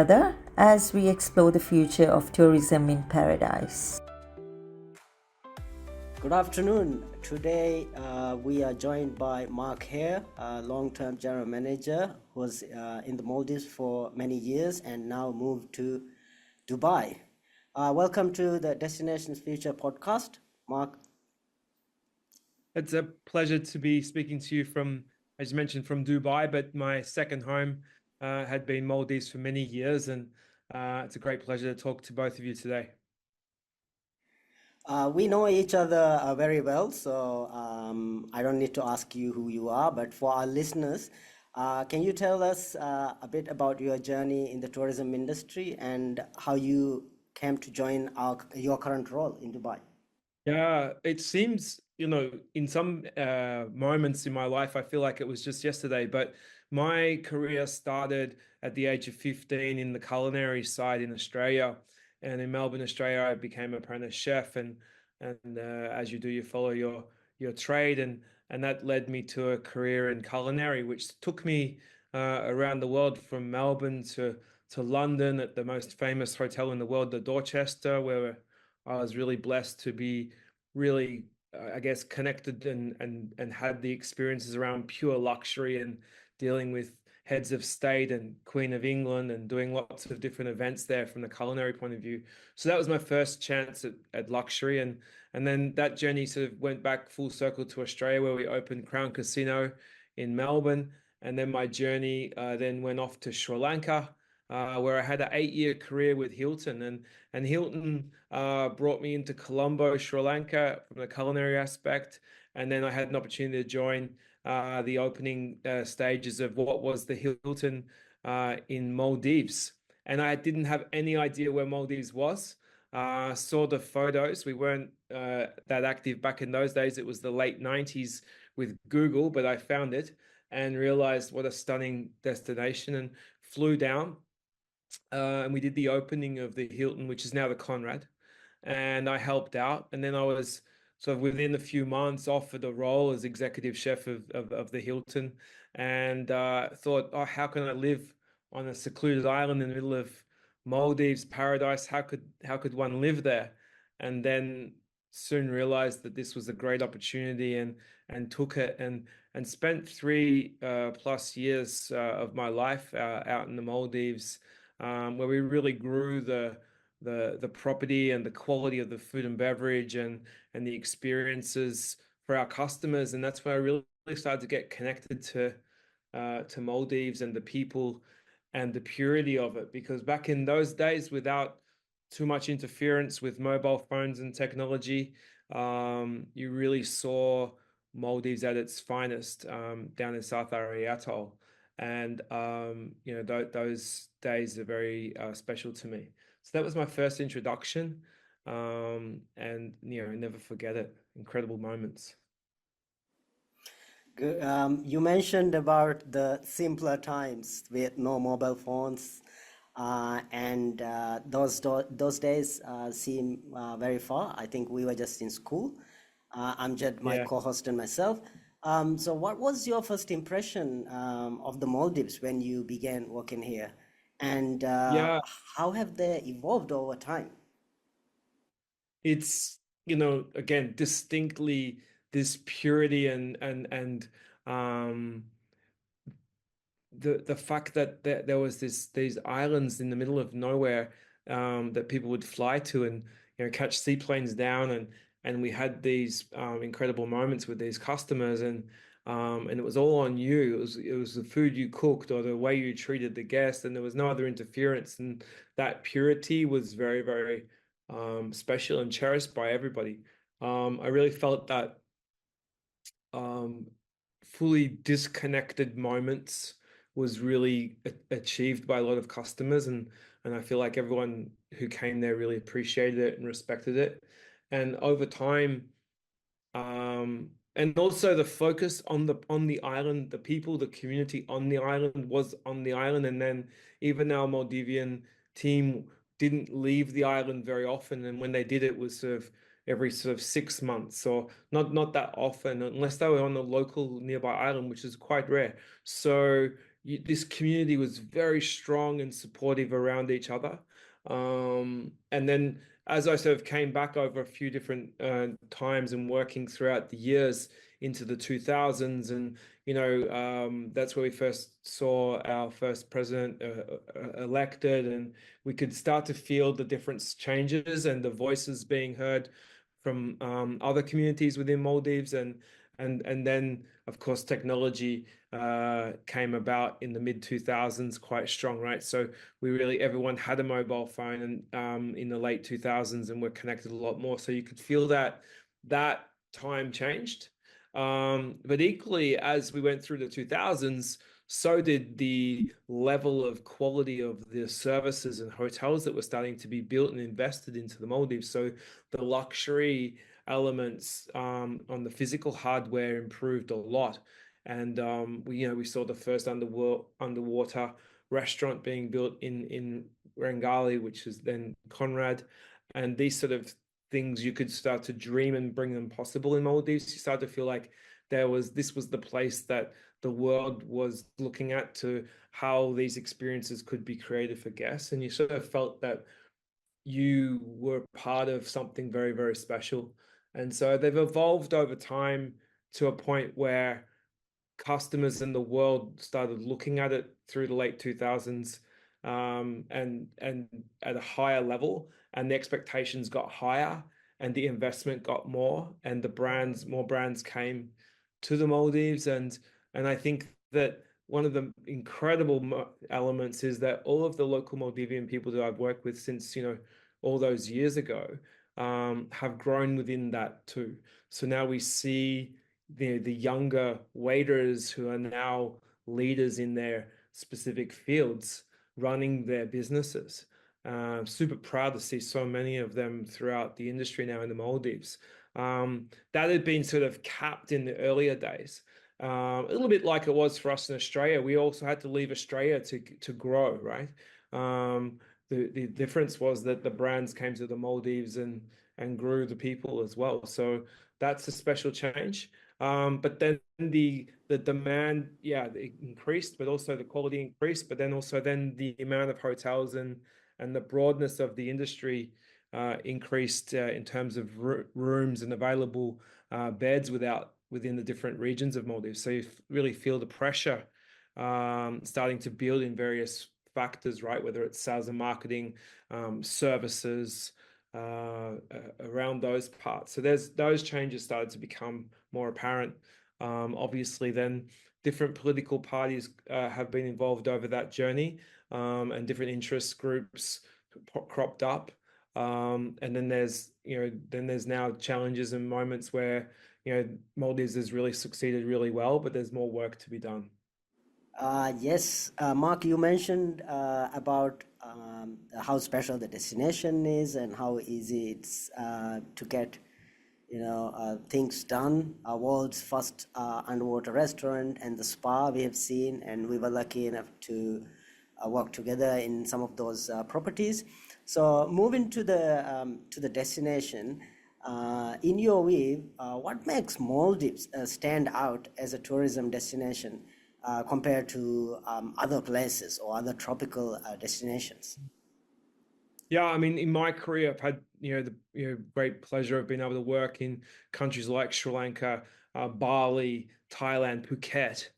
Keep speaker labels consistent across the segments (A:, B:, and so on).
A: Together as we explore the future of tourism in paradise.
B: Good afternoon. Today we are joined by Mark Hehir, a long-term general manager who was in the Maldives for many years and now moved to Dubai. Welcome to the Destinations Future podcast, Mark.
C: It's a pleasure to be speaking to you from, as you mentioned, from Dubai, but my second home had been Maldives for many years, and it's a great pleasure to talk to both of you today.
B: We know each other very well, so I don't need to ask you who you are, but for our listeners, can you tell us a bit about your journey in the tourism industry and how you came to join your current role in Dubai?
C: Yeah, it seems, in some moments in my life, I feel like it was just yesterday, but my career started at the age of 15 in the culinary side in Australia. And in Melbourne, Australia, I became an apprentice chef. And as you do, you follow your trade. And that led me to a career in culinary, which took me around the world from Melbourne to London at the most famous hotel in the world, the Dorchester, where I was really blessed to be really, I guess, connected and had the experiences around pure luxury and dealing with heads of state and Queen of England and doing lots of different events there from the culinary point of view. So that was my first chance at luxury. And then that journey sort of went back full circle to Australia, where we opened Crown Casino in Melbourne. And then my journey then went off to Sri Lanka, where I had an 8-year career with Hilton. And Hilton brought me into Colombo, Sri Lanka from the culinary aspect. And then I had an opportunity to join the opening stages of what was the Hilton in Maldives. And I didn't have any idea where Maldives was. Saw the photos. We weren't that active back in those days. It was the late 90s with Google, but I found it and realized what a stunning destination and flew down. And we did the opening of the Hilton, which is now the Conrad. And I helped out. And then I was sort of within a few months offered a role as executive chef of the Hilton, and thought, oh, how can I live on a secluded island in the middle of Maldives paradise? How could one live there? And then soon realized that this was a great opportunity and took it and spent 3+ years of my life out in the Maldives, where we really grew the property and the quality of the food and beverage and the experiences for our customers. And that's where I really started to get connected to Maldives and the people and the purity of it. Because back in those days, without too much interference with mobile phones and technology, you really saw Maldives at its finest down in South Ariya Atoll. And those days are very special to me. So that was my first introduction, and never forget it. Incredible moments.
B: You mentioned about the simpler times with no mobile phones, and those days seem very far. I think we were just in school. Amjad, my
C: Yeah.
B: co-host, and myself. So what was your first impression of the Maldives when you began working here? And
C: Yeah,
B: how have they evolved over time?
C: it's again distinctly this purity and um the fact that there was these islands in the middle of nowhere that people would fly to and catch seaplanes down, and we had these incredible moments with these customers, and it was all on you. It was the food you cooked or the way you treated the guest, and there was no other interference, and that purity was very, very special and cherished by everybody. I really felt that um, fully disconnected moments was really achieved by a lot of customers, and I feel like everyone who came there really appreciated it and respected it. And over time, and also the focus on the island, the people, the community on the island was on the island, and then even our Maldivian team didn't leave the island very often, and when they did, it was sort of every sort of 6 months, or not that often, unless they were on the local nearby island, which is quite rare. So this community was very strong and supportive around each other. And then as I sort of came back over a few different times and working throughout the years into the 2000s, and that's where we first saw our first president elected, and we could start to feel the different changes and the voices being heard from other communities within Maldives, and then of course technology came about in the mid 2000s quite strong, right? So everyone had a mobile phone, and in the late 2000s, and we're connected a lot more. So you could feel that time changed. But equally, as we went through the 2000s, so did the level of quality of the services and hotels that were starting to be built and invested into the Maldives. So the luxury elements on the physical hardware improved a lot. And we saw the first underwater restaurant being built in Rangali, which is then Conrad. And these sort of things, you could start to dream and bring them possible in Maldives. You start to feel like this was the place that the world was looking at, to how these experiences could be created for guests. And you sort of felt that you were part of something very, very special. And so they've evolved over time to a point where customers in the world started looking at it through the late 2000s, and at a higher level, and the expectations got higher, and the investment got more, and more brands came to the Maldives. And I think that one of the incredible elements is that all of the local Maldivian people that I've worked with since all those years ago have grown within that too. So now we see the younger waiters who are now leaders in their specific fields running their businesses. Super proud to see so many of them throughout the industry now in the Maldives. That had been sort of capped in the earlier days. A little bit like it was for us in Australia. We also had to leave Australia to grow, right? The difference was that the brands came to the Maldives and grew the people as well. So that's a special change. But then the demand, it increased, but also the quality increased. But then also the amount of hotels and the broadness of the industry increased in terms of rooms and available beds within the different regions of Maldives. So you really feel the pressure starting to build in various factors, right? Whether it's sales and marketing, services, around those parts. So those changes started to become more apparent. Obviously, then different political parties have been involved over that journey, and different interest groups cropped up. And then there's now challenges and moments where Maldives has really succeeded really well, but there's more work to be done.
B: Yes, Mark, you mentioned about how special the destination is and how easy it's to get, things done. Our world's first underwater restaurant and the spa we have seen, and we were lucky enough to work together in some of those properties. So moving to the destination, in your view, what makes Maldives stand out as a tourism destination compared to other places or other tropical destinations?
C: Yeah, I mean, in my career, I've had the great pleasure of being able to work in countries like Sri Lanka, Bali, Thailand, Phuket,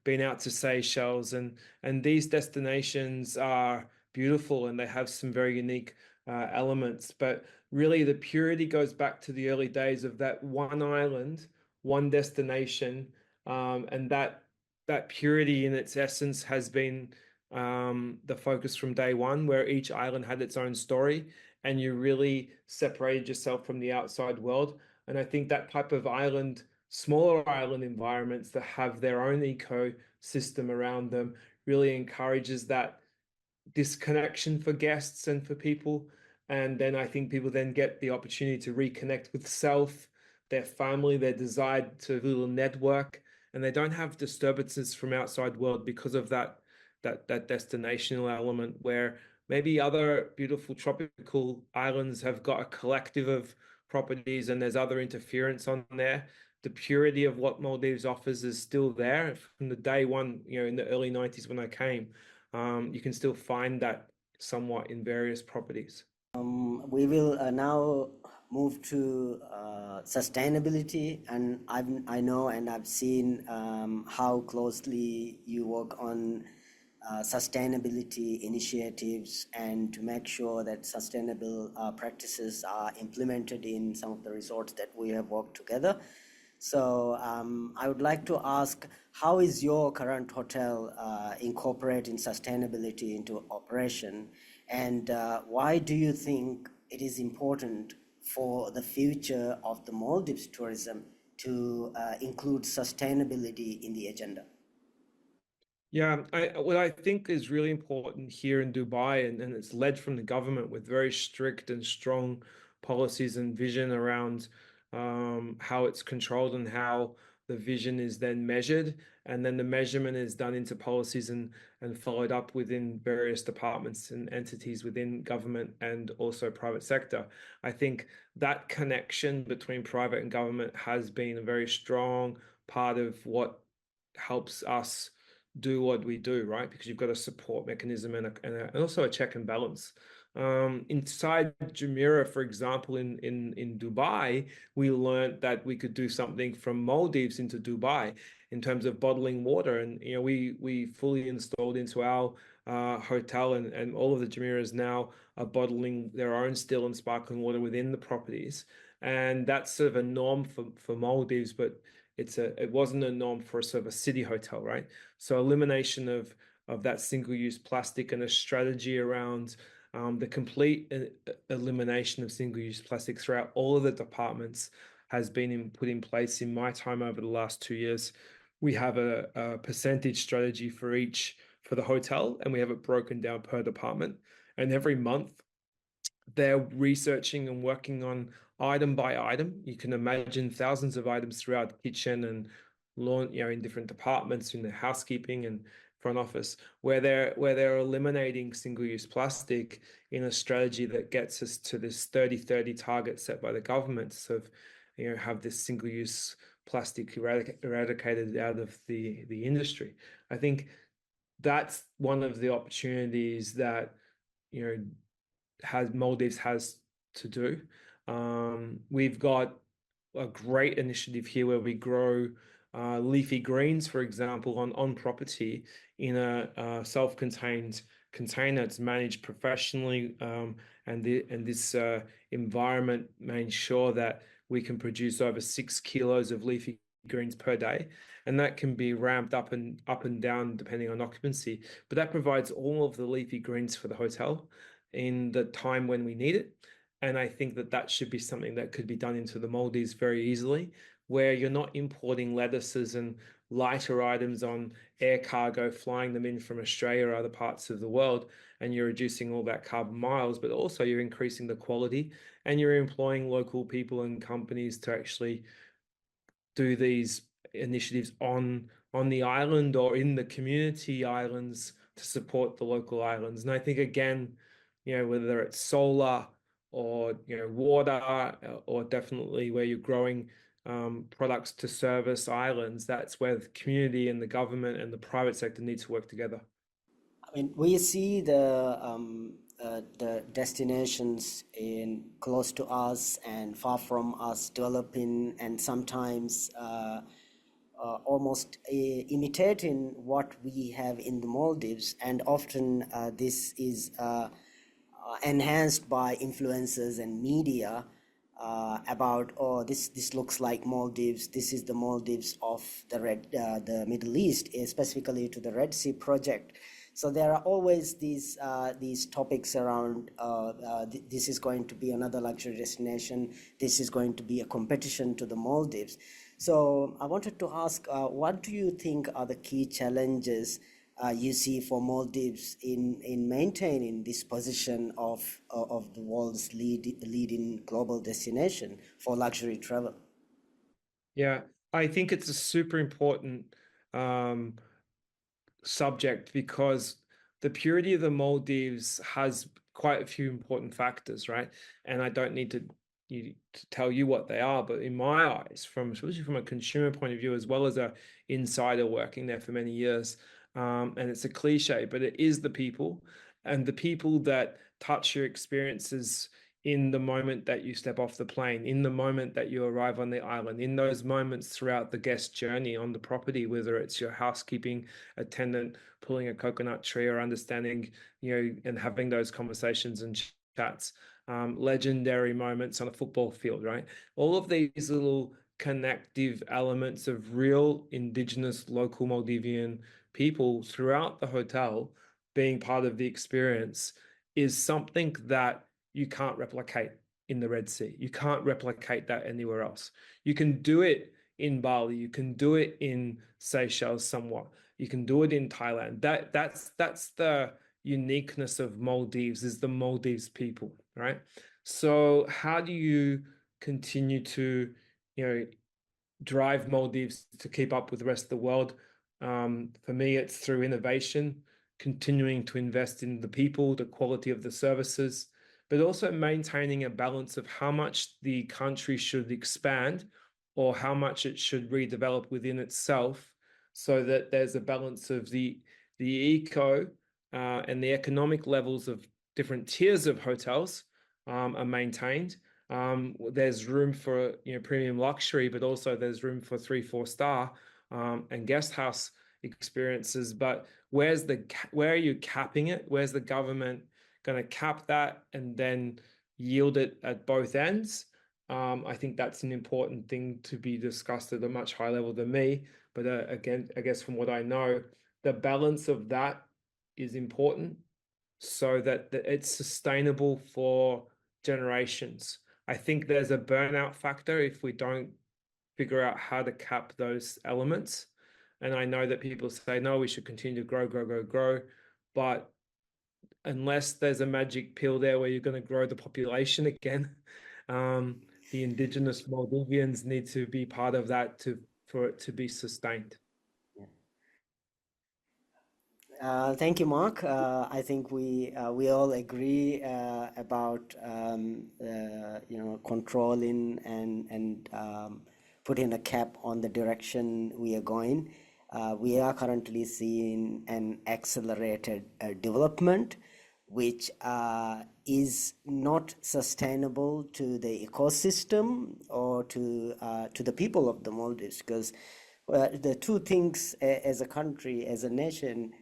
C: been out to Seychelles, and these destinations are beautiful and they have some very unique elements. But really, the purity goes back to the early days of that one island, one destination, and that purity in its essence has been the focus from day one, where each island had its own story and you really separated yourself from the outside world. And I think that type of island, smaller island environments that have their own ecosystem around them, really encourages that disconnection for guests and for people. And then I think people then get the opportunity to reconnect with self, their family, their desire to little network, and they don't have disturbances from outside world because of that destinational element, where maybe other beautiful tropical islands have got a collective of properties and there's other interference on there. the purity of what Maldives offers is still there from the day one, in the early 90s when I came. You can still find that somewhat in various properties.
B: We will now move to sustainability, and I know and I've seen how closely you work on sustainability initiatives and to make sure that sustainable practices are implemented in some of the resorts that we have worked together. So I would like to ask, how is your current hotel incorporating sustainability into operation? And why do you think it is important for the future of the Maldives tourism to include sustainability in the agenda?
C: Yeah, what I think is really important here in Dubai, and it's led from the government with very strict and strong policies and vision around how it's controlled and how the vision is then measured, and then the measurement is done into policies and followed up within various departments and entities within government and also private sector. I think that connection between private and government has been a very strong part of what helps us do what we do, right? Because you've got a support mechanism and also a check and balance. Inside Jumeirah, for example, in Dubai, we learned that we could do something from Maldives into Dubai in terms of bottling water, and we fully installed into our hotel, and all of the Jumeirahs now are bottling their own still and sparkling water within the properties, and that's sort of a norm for Maldives, but it wasn't a norm for a sort of a city hotel, right? So elimination of that single-use plastic and a strategy around the complete elimination of single-use plastic throughout all of the departments has been put in place in my time over the last 2 years. We have a percentage strategy for the hotel, and we have it broken down per department. And every month they're researching and working on item by item. You can imagine thousands of items throughout the kitchen and lawn, in different departments, in the housekeeping and front office, where they're eliminating single-use plastic in a strategy that gets us to this 30-30 target set by the government. So, have this single-use plastic eradicated out of the industry. I think that's one of the opportunities that Maldives has to do. We've got a great initiative here where we grow leafy greens, for example, on property in a self-contained container. It's managed professionally, and this environment makes sure that we can produce over 6 kilos of leafy greens per day, and that can be ramped up and down depending on occupancy. But that provides all of the leafy greens for the hotel in the time when we need it. And I think that should be something that could be done into the Maldives very easily, where you're not importing lettuces and lighter items on air cargo, flying them in from Australia or other parts of the world, and you're reducing all that carbon miles, but also you're increasing the quality, and you're employing local people and companies to actually do these initiatives on the island or in the community islands to support the local islands. And I think, again, whether it's solar or water, or definitely where you're growing products to service islands, that's where the community and the government and the private sector need to work together.
B: I mean, we see the destinations in close to us and far from us developing, and sometimes almost imitating what we have in the Maldives, and often this is enhanced by influencers and media about, oh, this looks like Maldives. This is the Maldives of the Middle East, specifically to the Red Sea project. So there are always these topics around this is going to be another luxury destination. This is going to be a competition to the Maldives. So I wanted to ask, what do you think are the key challenges you see for Maldives in maintaining this position of the world's leading global destination for luxury travel?
C: Yeah, I think it's a super important subject, because the purity of the Maldives has quite a few important factors, right? And I don't need to to tell you what they are, but in my eyes, especially from a consumer point of view, as well as a insider working there for many years, and it's a cliche, but it is the people, and the people that touch your experiences in the moment that you step off the plane, in the moment that you arrive on the island, in those moments throughout the guest journey on the property, whether it's your housekeeping attendant pulling a coconut tree or understanding, and having those conversations and chats, legendary moments on a football field, right? All of these little connective elements of real indigenous local Maldivian people throughout the hotel being part of the experience is something that you can't replicate in the Red Sea. You can't replicate that anywhere else. You can do it in Bali, you can do it in Seychelles somewhat, you can do it in Thailand. That's the uniqueness of Maldives, is the Maldives people, right? So how do you continue to, drive Maldives to keep up with the rest of the world? For me, it's through innovation, continuing to invest in the people, the quality of the services, but also maintaining a balance of how much the country should expand or how much it should redevelop within itself, so that there's a balance of the eco and the economic levels of different tiers of hotels are maintained. There's room for premium luxury, but also there's room for 3-4 star and guest house experiences. But where are you capping it? Where's the government going to cap that and then yield it at both ends? I think that's an important thing to be discussed at a much higher level than me. But again, I guess from what I know, the balance of that is important so that it's sustainable for generations. I think there's a burnout factor if we don't figure out how to cap those elements. And I know that people say, no, we should continue to grow. But unless there's a magic pill there where you're going to grow the population again, the indigenous Maldivians need to be part of that for it to be sustained.
B: Thank you, Mark. I think we all agree about controlling and putting a cap on the direction we are going. We are currently seeing an accelerated development, which is not sustainable to the ecosystem or to the people of the Maldives, because the two things as a country, as a nation,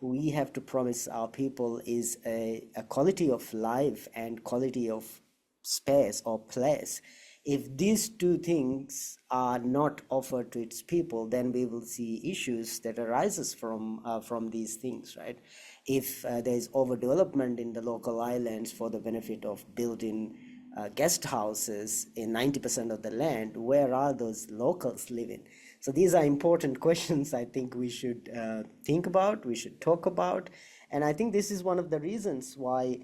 B: we have to promise our people is a quality of life and quality of space or place. If these two things are not offered to its people, then we will see issues that arises from these things, right? If there is overdevelopment in the local islands for the benefit of building guest houses in 90% of the land, where are those locals living? So these are important questions I think we should think about, we should talk about. And I think this is one of the reasons why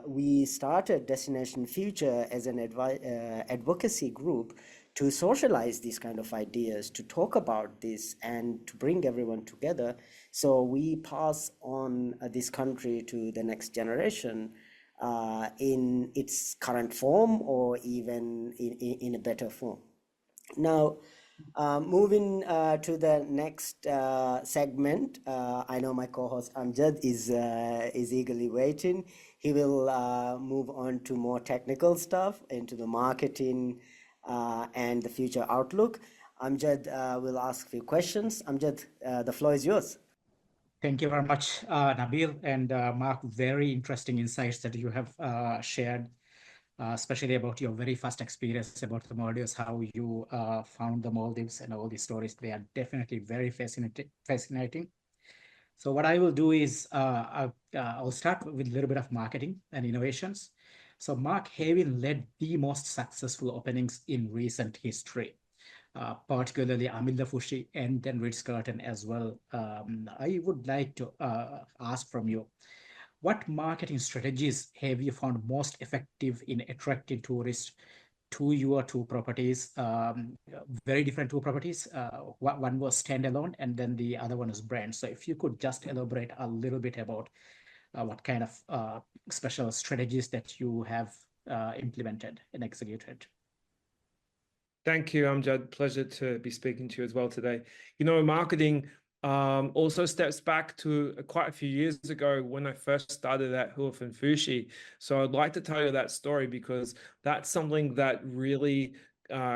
B: we started Destination Future as an advocacy group to socialize these kind of ideas, to talk about this and to bring everyone together. So we pass on this country to the next generation in its current form or even in a better form. Now, moving to the next segment, I know my co-host Amjad is eagerly waiting. He will move on to more technical stuff, into the marketing and the future outlook. Amjad will ask a few questions. Amjad, the floor is yours.
D: Thank you very much, Nabeel and Mark. Very interesting insights that you have shared, especially about your very first experience about the Maldives, how you found the Maldives and all these stories. They are definitely very fascinating. So what I will do is I'll start with a little bit of marketing and innovations. So Mark Hehir led the most successful openings in recent history, particularly Amilda Fushi and then Ritz-Carlton as well. I would like to ask from you, what marketing strategies have you found most effective in attracting tourists to your two properties? Very different two properties. One was standalone and then the other one is brand. So if you could just elaborate a little bit about what kind of special strategies that you have implemented and executed.
C: Thank you, Amjad. Pleasure to be speaking to you as well today. You know, marketing also steps back to quite a few years ago when I first started at Hoof and Fushi. So I'd like to tell you that story because that's something that really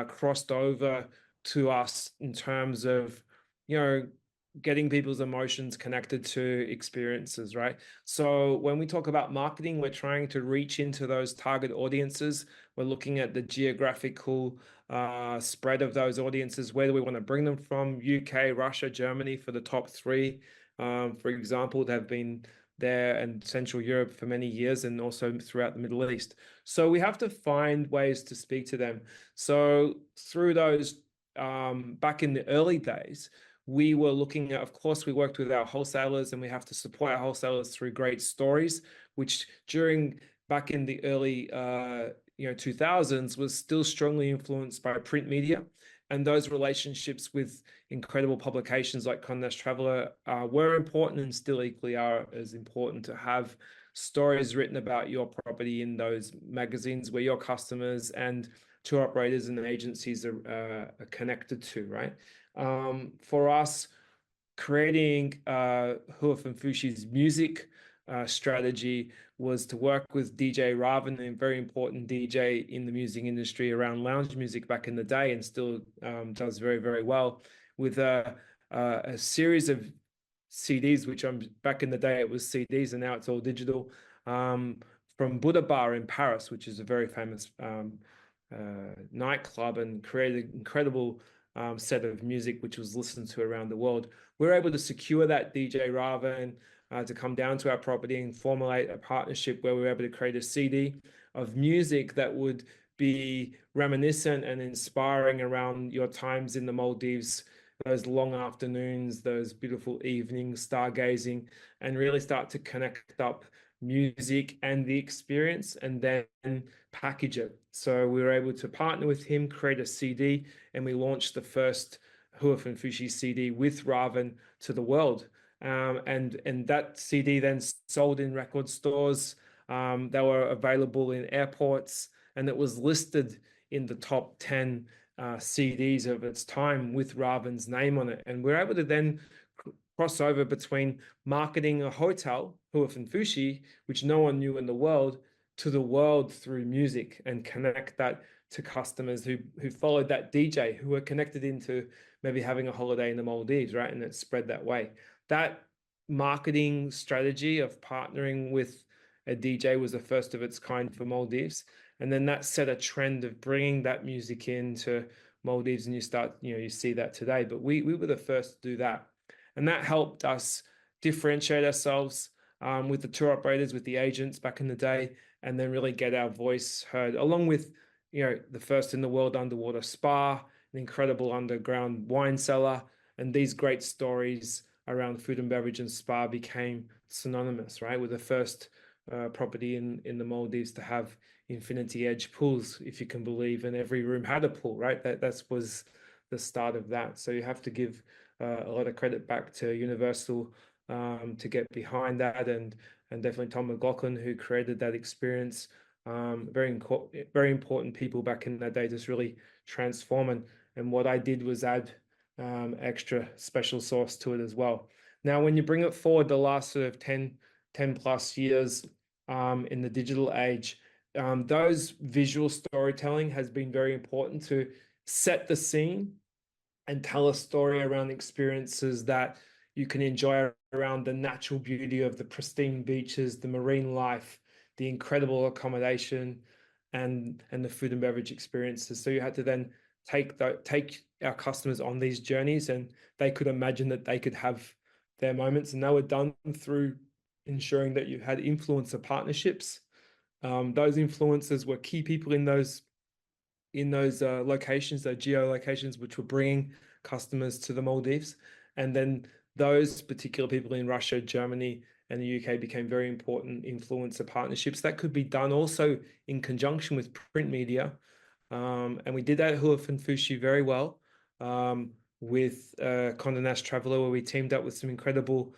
C: crossed over to us in terms of, you know, getting people's emotions connected to experiences, right? So when we talk about marketing, we're trying to reach into those target audiences. We're looking at the geographical spread of those audiences. Where do we want to bring them from? UK, Russia, Germany for the top three. For example, they've been there in Central Europe for many years and also throughout the Middle East. So we have to find ways to speak to them. So through those, back in the early days, we were looking at, of course, we worked with our wholesalers and we have to support our wholesalers through great stories, which back in the early 2000s was still strongly influenced by print media, and those relationships with incredible publications like Condé Nast Traveler were important and still equally are as important to have stories written about your property in those magazines where your customers and tour operators and agencies are connected to, right? For us, creating Hoof and Fushi's music strategy was to work with DJ Raven, a very important DJ in the music industry around lounge music back in the day, and still does very, very well, with a series of CDs, which back in the day it was CDs and now it's all digital, from Buddha Bar in Paris, which is a very famous nightclub, and created an incredible set of music which was listened to around the world. We were able to secure that DJ Raven to come down to our property and formulate a partnership where we were able to create a CD of music that would be reminiscent and inspiring around your times in the Maldives, those long afternoons, those beautiful evenings, stargazing, and really start to connect up music and the experience and then package it. So we were able to partner with him, create a CD, and we launched the first Hoof and Fushi CD with Raven to the world. And that CD then sold in record stores. They were available in airports, and it was listed in the top 10 CDs of its time with Raven's name on it. And we're able to then cross over between marketing a hotel, Hoof and Fushi, which no one knew in the world, to the world through music, and connect that to customers who followed that DJ, who were connected into maybe having a holiday in the Maldives, right? And it spread that way. That marketing strategy of partnering with a DJ was the first of its kind for Maldives. And then that set a trend of bringing that music into Maldives, and you see that today. But we were the first to do that. And that helped us differentiate ourselves with the tour operators, with the agents back in the day, and then really get our voice heard, along with, the first in the world underwater spa, an incredible underground wine cellar, and these great stories around food and beverage and spa became synonymous, right? With the first property in the Maldives to have infinity edge pools, if you can believe, and every room had a pool, right? That was the start of that. So you have to give a lot of credit back to Universal to get behind that, and definitely Tom McLaughlin, who created that experience. Very important people back in that day, just really transforming. And what I did was add extra special sauce to it as well. Now, when you bring it forward the last sort of 10 plus years in the digital age, those visual storytelling has been very important to set the scene and tell a story around experiences that you can enjoy around the natural beauty of the pristine beaches, the marine life, the incredible accommodation, and the food and beverage experiences. So you had to then take our customers on these journeys, and they could imagine that they could have their moments, and they were done through ensuring that you had influencer partnerships. Those influencers were key people in those locations, those geolocations, which were bringing customers to the Maldives. And then those particular people in Russia, Germany, and the UK became very important influencer partnerships that could be done also in conjunction with print media. And we did that at Hoof and Fushi very well with Condé Nast Traveler, where we teamed up with some incredible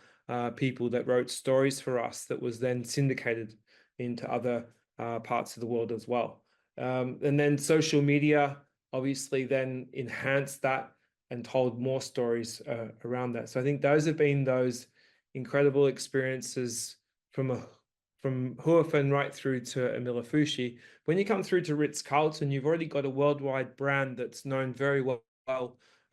C: people that wrote stories for us that was then syndicated into other parts of the world as well. And then social media obviously then enhanced that and told more stories around that. So I think those have been those incredible experiences from Huafen right through to Amilafushi. When you come through to Ritz-Carlton, you've already got a worldwide brand that's known very well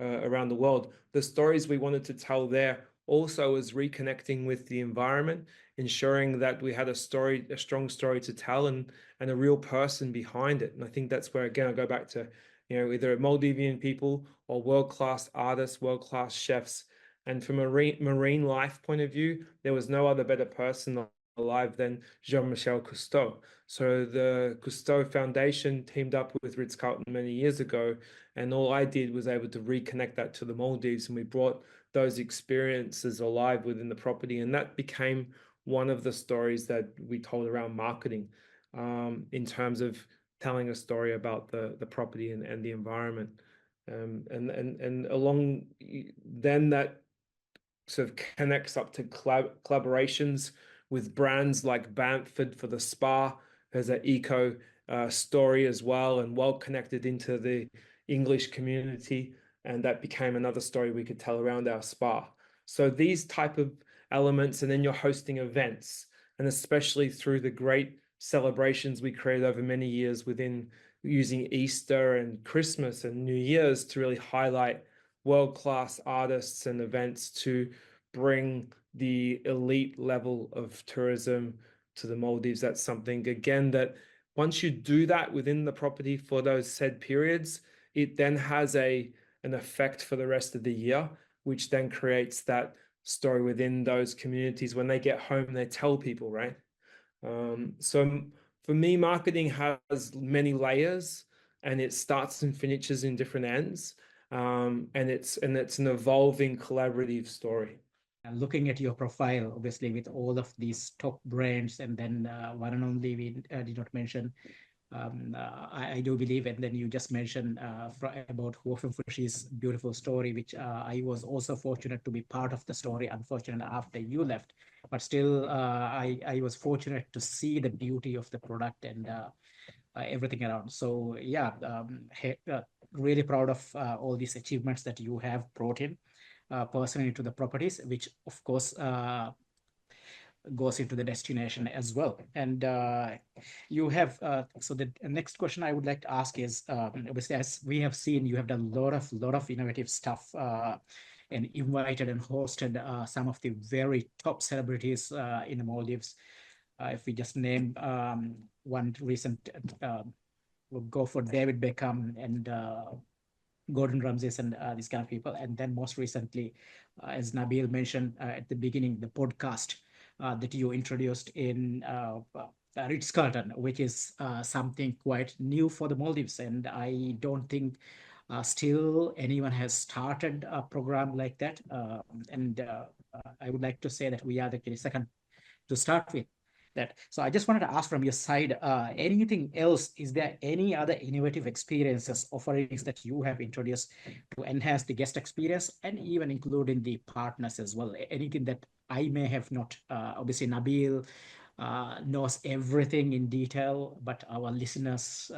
C: around the world. The stories we wanted to tell there also is reconnecting with the environment, ensuring that we had a strong story to tell, and a real person behind it. And I think that's where, again, I go back to, either Maldivian people or world-class artists, world-class chefs. And from a marine life point of view, there was no other better person alive than Jean-Michel Cousteau. So the Cousteau Foundation teamed up with Ritz-Carlton many years ago, and all I did was able to reconnect that to the Maldives, and we brought those experiences alive within the property, and that became one of the stories that we told around marketing, in terms of telling a story about the property and the environment, and along then that sort of connects up to collaborations with brands like Bamford for the spa. There's an eco story as well, and well connected into the English community, and that became another story we could tell around our spa. So these type of elements, and then you're hosting events, and especially through the great celebrations we created over many years within using Easter and Christmas and New Year's to really highlight world-class artists and events to bring the elite level of tourism to the Maldives. That's something, again, that once you do that within the property for those said periods, it then has an effect for the rest of the year, which then creates that story within those communities. When they get home, they tell people, right? So for me, marketing has many layers, and it starts and finishes in different ends. And it's an evolving collaborative story.
D: Looking at your profile, obviously with all of these top brands, and then one and only we did not mention, I do believe, and then you just mentioned about Huafen Fushi's beautiful story, which I was also fortunate to be part of the story, unfortunately after you left, but still I was fortunate to see the beauty of the product and everything around. So yeah, really proud of all these achievements that you have brought in personally to the properties, which of course goes into the destination as well. And you have, so the next question I would like to ask is, obviously, as we have seen, you have done a lot of innovative stuff and invited and hosted some of the very top celebrities in the Maldives. If we just name one recent, we'll go for David Beckham and Gordon Ramsay and these kind of people. And then most recently, as Nabeel mentioned at the beginning, the podcast that you introduced in Ritz-Carlton, which is something quite new for the Maldives. And I don't think still anyone has started a program like that. And I would like to say that we are the second to start with that. So I just wanted to ask from your side, anything else? Is there any other innovative experiences, offerings that you have introduced to enhance the guest experience, and even including the partners as well? Anything that I may have not, obviously Nabeel knows everything in detail, but our listeners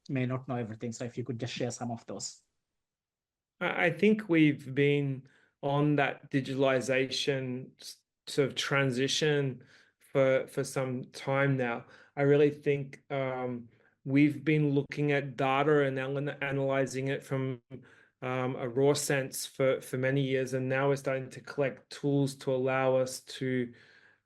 D: may not know everything. So if you could just share some of those.
C: I think we've been on that digitalization sort of transition for some time now. I really think we've been looking at data and analyzing it from a raw sense for many years, and now we're starting to collect tools to allow us to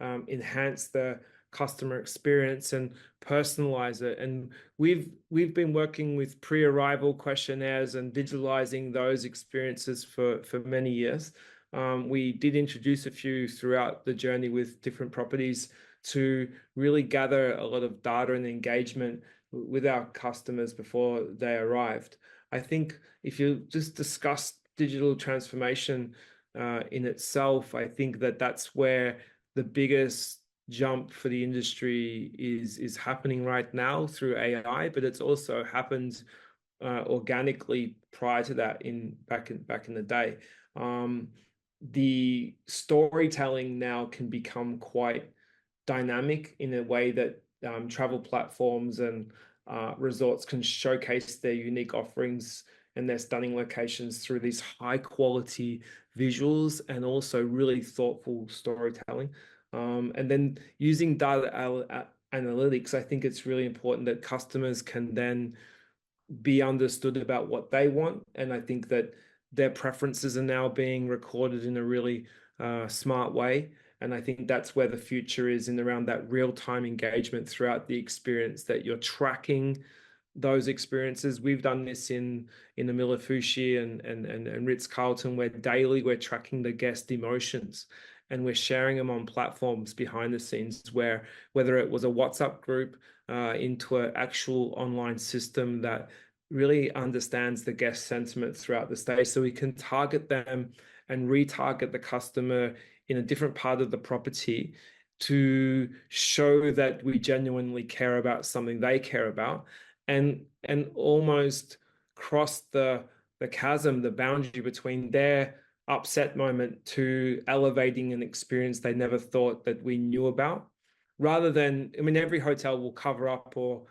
C: enhance the customer experience and personalize it. And we've been working with pre-arrival questionnaires and digitalizing those experiences for many years. We did introduce a few throughout the journey with different properties to really gather a lot of data and engagement with our customers before they arrived. I think if you just discuss digital transformation in itself, I think that's where the biggest jump for the industry is happening right now through AI, but it's also happened organically prior to that back in the day. The storytelling now can become quite dynamic in a way that travel platforms and resorts can showcase their unique offerings and their stunning locations through these high quality visuals and also really thoughtful storytelling. And then using data analytics, I think it's really important that customers can then be understood about what they want. And I think that their preferences are now being recorded in a really smart way. And I think that's where the future is, in around that real-time engagement throughout the experience, that you're tracking those experiences. We've done this in the Milafushi and Ritz-Carlton, where daily we're tracking the guest emotions and we're sharing them on platforms behind the scenes, where whether it was a WhatsApp group into an actual online system that really understands the guest sentiment throughout the stay, so we can target them and retarget the customer in a different part of the property to show that we genuinely care about something they care about, and almost cross the chasm, the boundary between their upset moment to elevating an experience they never thought that we knew about. Rather than, I mean, every hotel will cover up or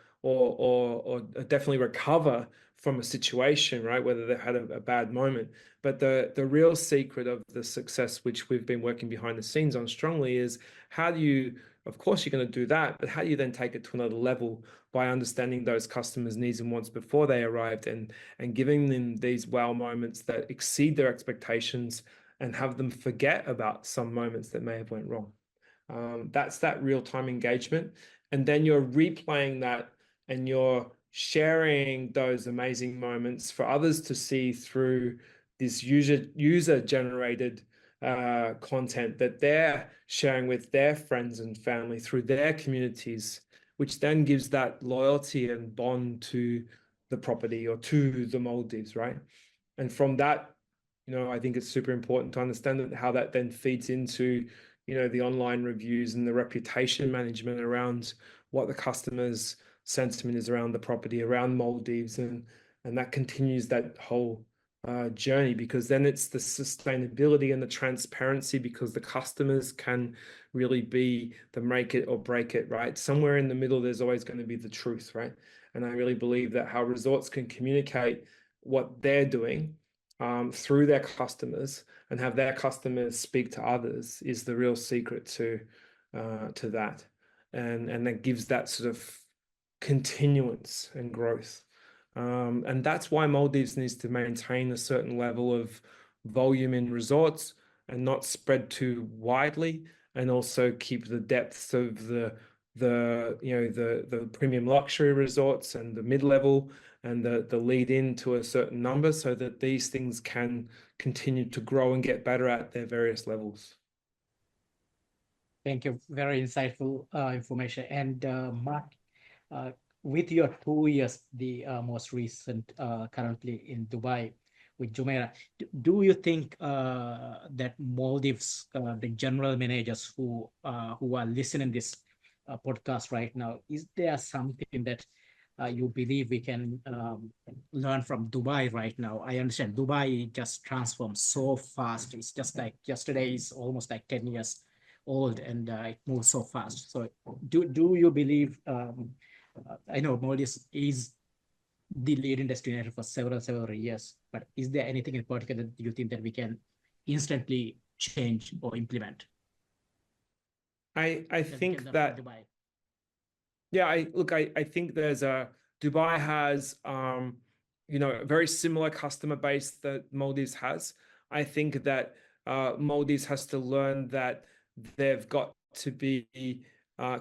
C: definitely recover from a situation, right? Whether they've had a bad moment. But the real secret of the success, which we've been working behind the scenes on strongly, is how do you, of course you're going to do that, but how do you then take it to another level by understanding those customers' needs and wants before they arrived, and giving them these wow moments that exceed their expectations and have them forget about some moments that may have went wrong. That's that real-time engagement. And then you're replaying that and you're sharing those amazing moments for others to see through this user-generated content that they're sharing with their friends and family through their communities, which then gives that loyalty and bond to the property or to the Maldives, right? And from that, I think it's super important to understand how that then feeds into, the online reviews and the reputation management around what the customer's sentiment is around the property, around Maldives, and that continues that whole journey, because then it's the sustainability and the transparency, because the customers can really be the make it or break it, right? Somewhere in the middle, there's always going to be the truth, right? And I really believe that how resorts can communicate what they're doing through their customers and have their customers speak to others is the real secret to that, and that gives that sort of continuance and growth. And that's why Maldives needs to maintain a certain level of volume in resorts and not spread too widely, and also keep the depths of the premium luxury resorts and the mid-level and the lead into a certain number, so that these things can continue to grow and get better at their various levels.
D: Thank you. Very insightful information. And Mark, with your 2 years, the most recent, currently in Dubai with Jumeirah, do you think that Maldives, the general managers who are listening this podcast right now, is there something that you believe we can learn from Dubai right now? I understand Dubai just transformed so fast. It's just like yesterday is almost like 10 years old, and it moves so fast. So do you believe, I know Maldives is the leading destination for several years, but is there anything in particular that you think that we can instantly change or implement?
C: I think that
D: Dubai.
C: Yeah, I think Dubai has, a very similar customer base that Maldives has. I think that Maldives has to learn that they've got to be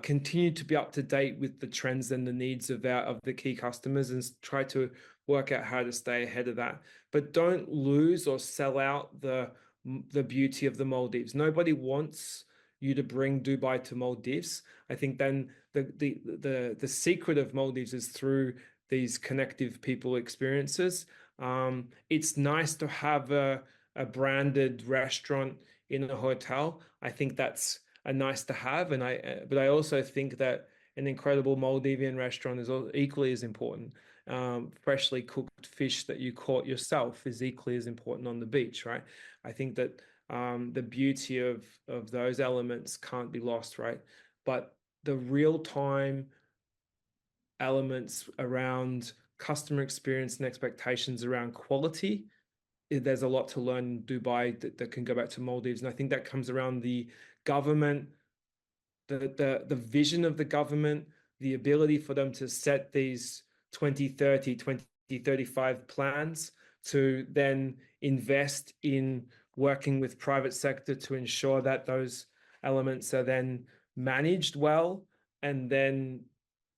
C: continue to be up to date with the trends and the needs of the key customers, and try to work out how to stay ahead of that. But don't lose or sell out the beauty of the Maldives. Nobody wants you to bring Dubai to Maldives. I think then the secret of Maldives is through these connective people experiences. It's nice to have a branded restaurant in a hotel. I think that's a nice to have, but I also think that an incredible Maldivian restaurant is equally as important. Freshly cooked fish that you caught yourself is equally as important on the beach, right? I think that the beauty of those elements can't be lost, right? But the real-time elements around customer experience and expectations around quality, there's a lot to learn in Dubai that can go back to Maldives. And I think that comes around the government, the vision of the government, the ability for them to set these 2030, 2035 plans to then invest in working with private sector to ensure that those elements are then managed well and then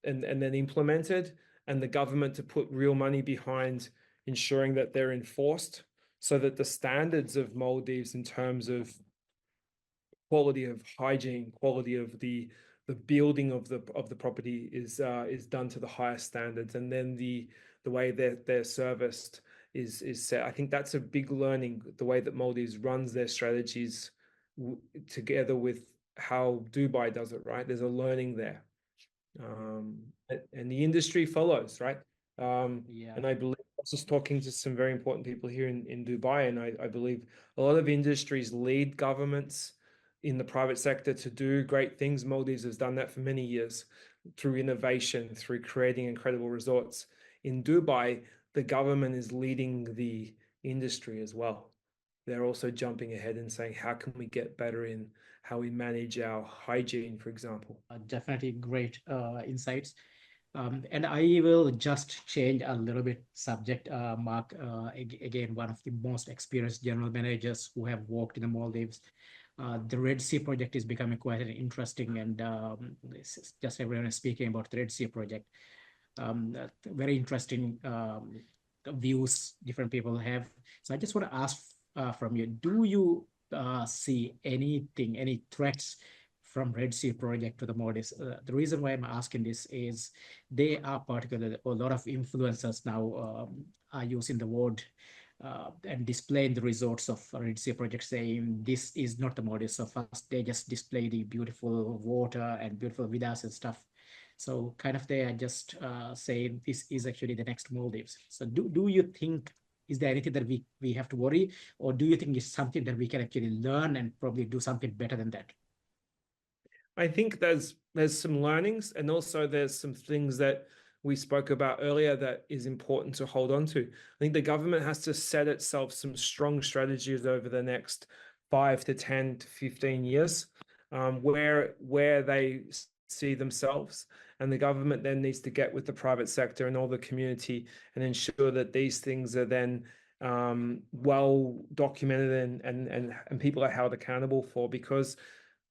C: implemented, and the government to put real money behind ensuring that they're enforced, so that the standards of Maldives in terms of quality of hygiene, quality of the building of the property is done to the highest standards, and then the way they're serviced is set. I think that's a big learning, the way that Maldives runs their strategies together with how Dubai does it, right? There's a learning there. And the industry follows, right?
D: Yeah.
C: And I believe I was just talking to some very important people here in Dubai, and I believe a lot of industries lead governments in the private sector to do great things. Maldives has done that for many years through innovation, through creating incredible resorts. In Dubai, the government is leading the industry as well. They're also jumping ahead and saying, how can we get better in how we manage our hygiene, for example?
D: Definitely great insights. And I will just change a little bit subject, Mark. Again, one of the most experienced general managers who have worked in the Maldives. The Red Sea project is becoming quite an interesting, and this is just everyone is speaking about the Red Sea project. Very interesting views different people have. So I just want to ask from you, do you see anything, any threats from Red Sea project to the Maldives? The reason why I'm asking this is they are particularly, a lot of influencers now are using the word and displaying the results of Red Sea project, saying this is not the Maldives. So first they just display the beautiful water and beautiful villas and stuff. So kind of they are just saying this is actually the next Maldives. So do you think, is there anything that we have to worry, or do you think it's something that we can actually learn and probably do something better than that?
C: I think there's some learnings, and also there's some things that we spoke about earlier that is important to hold on to. I think the government has to set itself some strong strategies over the next 5 to 10 to 15 years, where they see themselves, and the government then needs to get with the private sector and all the community and ensure that these things are then well documented and people are held accountable for, because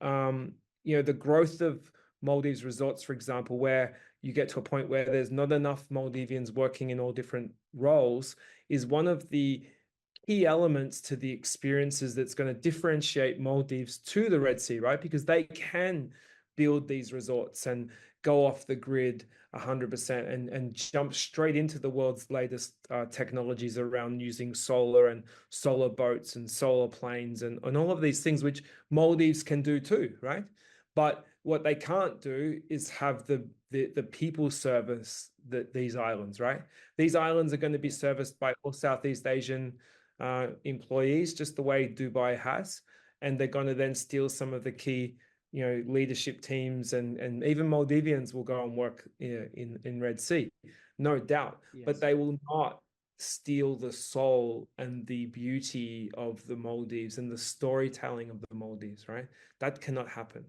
C: the growth of Maldives resorts, for example, where you get to a point where there's not enough Maldivians working in all different roles, is one of the key elements to the experiences that's going to differentiate Maldives to the Red Sea, right? Because they can build these resorts and go off the grid 100% and jump straight into the world's latest technologies around using solar and solar boats and solar planes and all of these things, which Maldives can do too, right? But what they can't do is have the people service these islands, right? These islands are going to be serviced by all Southeast Asian employees, just the way Dubai has, and they're going to then steal some of the key leadership teams, and even Maldivians will go and work in Red Sea, no doubt.
D: Yes.
C: But they will not steal the soul and the beauty of the Maldives and the storytelling of the Maldives, right? That cannot happen.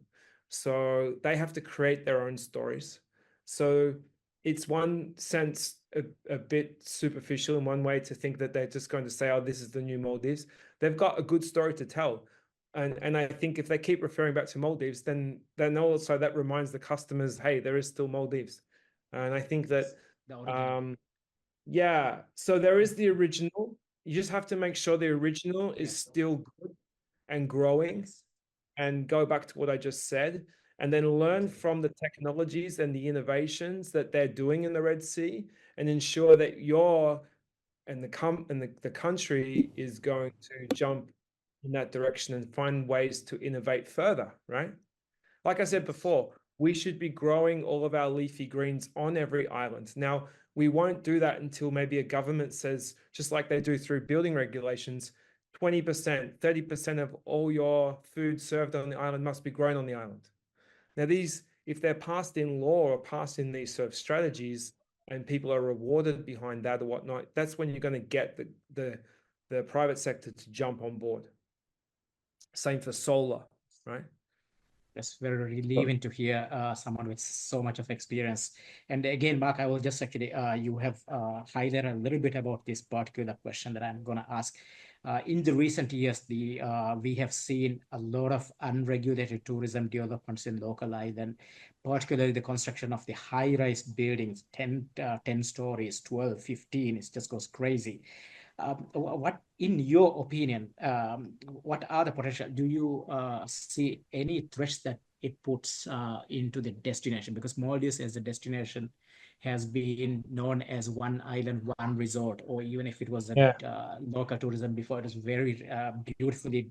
C: So they have to create their own stories. So it's one sense a bit superficial in one way to think that they're just going to say, oh, this is the new Maldives. They've got a good story to tell. And I think if they keep referring back to Maldives, then also that reminds the customers, hey, there is still Maldives. And I think that, yeah, so there is the original. You just have to make sure the original is still good and growing, and go back to what I just said, and then learn from the technologies and the innovations that they're doing in the Red Sea, and ensure that the country is going to jump in that direction and find ways to innovate further, right? Like I said before, we should be growing all of our leafy greens on every island. Now, we won't do that until maybe a government says, just like they do through building regulations, 20%, 30% of all your food served on the island must be grown on the island. Now, these if they're passed in law or passed in these sort of strategies, and people are rewarded behind that or whatnot, that's when you're going to get the private sector to jump on board. Same for solar, right?
D: It's very relieving to hear someone with so much of experience. And again, Mark, I will just actually, you have highlighted a little bit about this particular question that I'm going to ask. In the recent years, we have seen a lot of unregulated tourism developments in local island, particularly the construction of the high-rise buildings, 10 stories, 12, 15, it just goes crazy. What, in your opinion, what are the potential? Do you see any threats that it puts into the destination? Because Maldives as a destination has been known as one island, one resort, or even if it was a local tourism before, it was very beautifully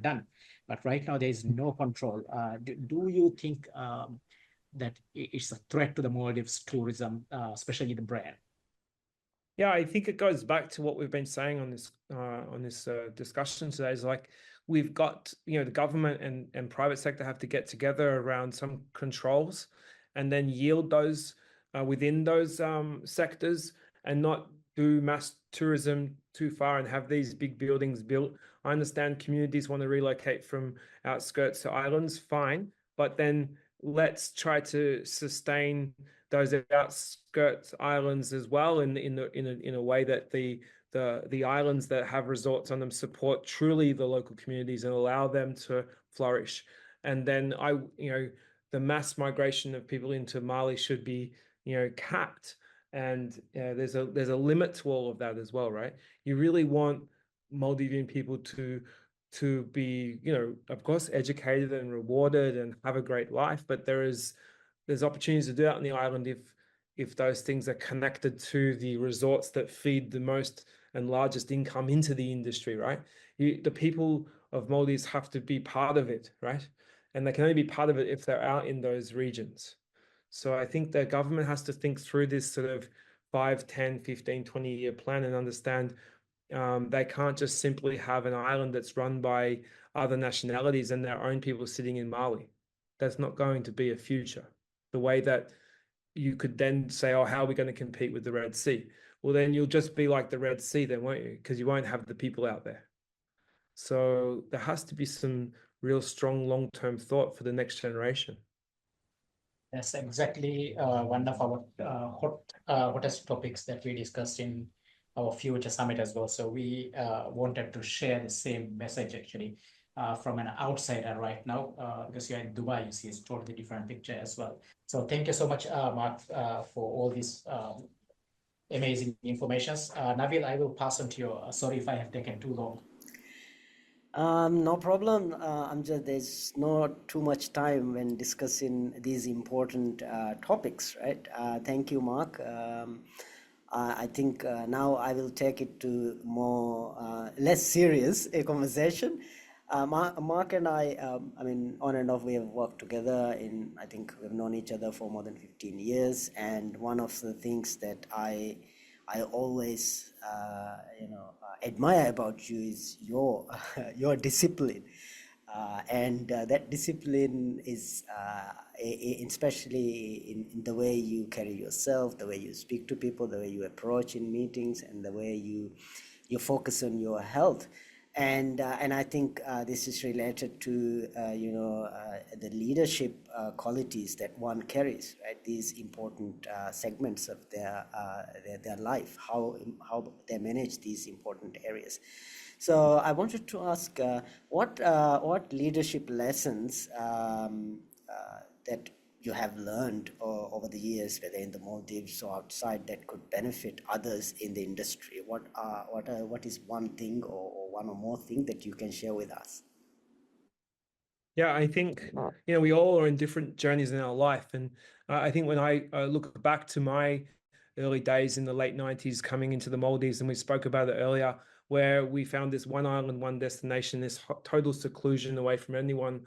D: done. But right now there is no control. Do you think that it's a threat to the Maldives tourism, especially the brand?
C: Yeah, I think it goes back to what we've been saying on this discussion today. Is like we've got, the government and private sector have to get together around some controls, and then yield those within those sectors, and not do mass tourism too far and have these big buildings built. I understand communities want to relocate from outskirts to islands, fine, but then let's try to sustain those outskirts islands as well in a way that the islands that have resorts on them support truly the local communities and allow them to flourish. And then the mass migration of people into Mali should be capped, and there's a limit to all of that as well, right? You really want Maldivian people to be, of course, educated and rewarded and have a great life, but there's opportunities to do that on the island if those things are connected to the resorts that feed the most and largest income into the industry, right? The people of Maldives have to be part of it, right? And they can only be part of it if they're out in those regions. So I think the government has to think through this sort of 5, 10, 15, 20-year plan and understand they can't just simply have an island that's run by other nationalities and their own people sitting in Mali. That's not going to be a future. The way that you could then say, oh, how are we going to compete with the Red Sea? Well, then you'll just be like the Red Sea then, won't you? Because you won't have the people out there. So there has to be some real strong long-term thought for the next generation.
D: That's exactly one of our hottest topics that we discussed in our future summit as well. So we wanted to share the same message actually from an outsider right now, because you're in Dubai, you see it's totally different picture as well. So thank you so much, Mark, for all this amazing information. Nabeel, I will pass on to you. Sorry if I have taken too long.
B: No problem, Amjad. There's not too much time when discussing these important topics, right? Thank you, Mark. I think now I will take it to more less serious a conversation. Mark and I mean, on and off, we have worked together I think we've known each other for more than 15 years. And one of the things that I always, admire about you is your discipline. And that discipline is especially in the way you carry yourself, the way you speak to people, the way you approach in meetings, and the way you focus on your health. And I think this is related to the leadership qualities that one carries, right? These important segments of their life, how they manage these important areas. So I wanted to ask what leadership lessons that you have learned over the years, whether in the Maldives or outside, that could benefit others in the industry. What is one thing or one or more thing that you can share with us?
C: Yeah, I think we all are in different journeys in our life, and I think when I look back to my early days in the late 90s coming into the Maldives, and we spoke about it earlier, where we found this one island, one destination, this total seclusion away from anyone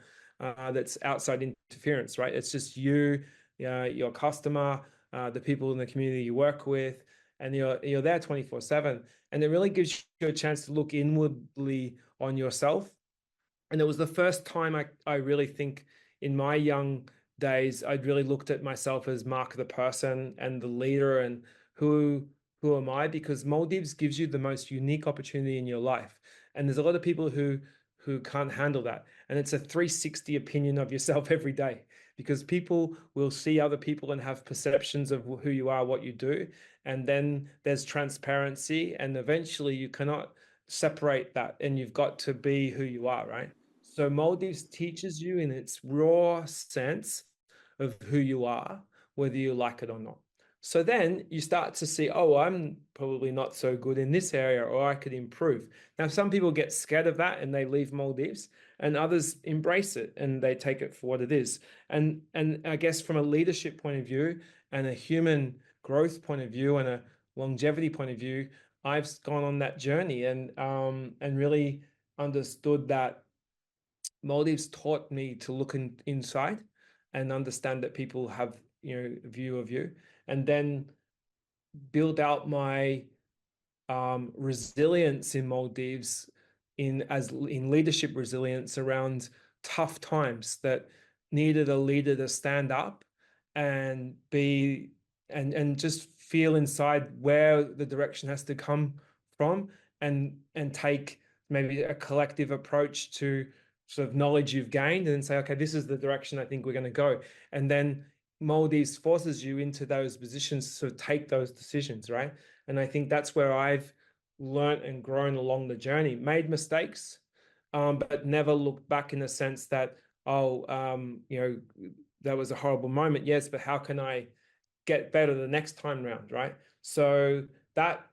C: that's outside interference, right? It's just you, your customer, the people in the community you work with, and you're there 24/7. And it really gives you a chance to look inwardly on yourself. And it was the first time I really think in my young days, I'd really looked at myself as Mark the person and the leader, and who am I? Because Maldives gives you the most unique opportunity in your life. And there's a lot of people who can't handle that. And it's a 360 opinion of yourself every day, because people will see other people and have perceptions of who you are, what you do. And then there's transparency, and eventually you cannot separate that, and you've got to be who you are, right? So Maldives teaches you in its raw sense of who you are, whether you like it or not. So then you start to see, oh, I'm probably not so good in this area, or I could improve. Now, some people get scared of that and they leave Maldives, and others embrace it and they take it for what it is. And I guess from a leadership point of view and a human growth point of view and a longevity point of view, I've gone on that journey and really understood that Maldives taught me to look inside and understand that people have, a view of you, and then build out my resilience in Maldives in leadership resilience around tough times that needed a leader to stand up and be and just feel inside where the direction has to come from, and take maybe a collective approach to sort of knowledge you've gained and say, okay, this is the direction I think we're going to go. And then Maldives forces you into those positions to take those decisions, right? And I think that's where I've learned and grown along the journey, made mistakes, but never looked back in the sense that, that was a horrible moment. Yes, but how can I get better the next time round, right? So that